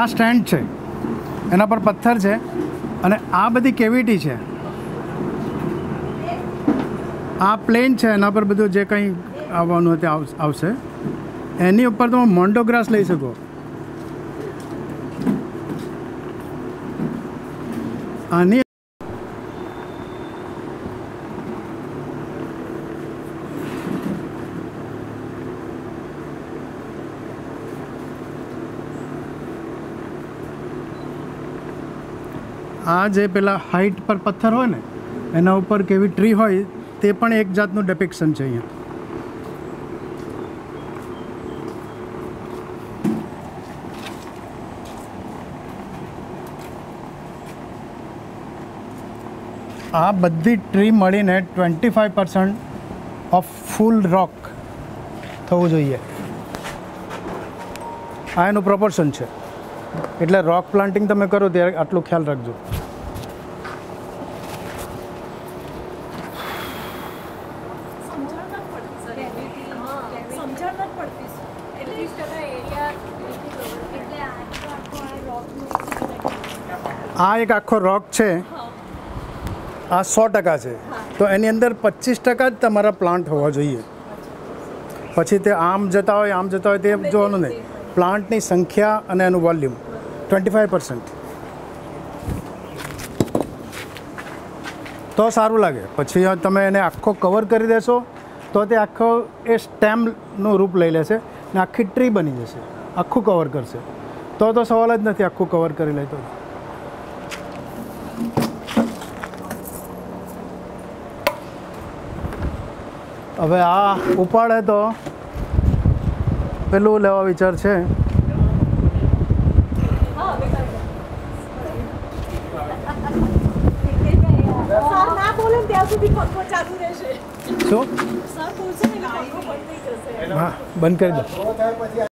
આ સ્ટેન્ડ છે, એના પર પથ્થર છે અને આ બધી કેવિટી છે. આ પ્લેન છે, એના પર બધું જે કંઈ આવવાનું તે આવશે. એની ઉપર તમે મોન્ડોગ્રાસ લઈ શકો. આની આ જે પેલા હાઇટ પર પથ્થર હોય ને એના ઉપર કેવી ટ્રી હોય તે પણ એક જાતનું ડેપિક્શન છે અહીંયા. આ બધી ટ્રી મળીને 25% ઓફ ફૂલ રોક થવું જોઈએ. આ એનું પ્રોપોર્શન છે. એટલે રોક પ્લાન્ટિંગ તમે કરો ત્યારે આટલું ખ્યાલ રાખજો. આ એક આખો રોક છે, આ 100% છે, તો એની અંદર 25% જ તમારા પ્લાન્ટ હોવા જોઈએ. પછી તે આમ જતા હોય તે જોવાનું નહીં. પ્લાન્ટની સંખ્યા અને એનું વોલ્યુમ 25% તો સારું લાગે. પછી તમે એને આખો કવર કરી દેશો તો તે આખો એ સ્ટેમનું રૂપ લઈ લેશે ને આખી ટ્રી બની જશે. આખું કવર કરશે તો સવાલ જ નથી આખું કવર કરી લે તો. હવે આ ઉપાડે તો પેલું લેવા વિચાર છે. શું? હા, બંધ કરી દો.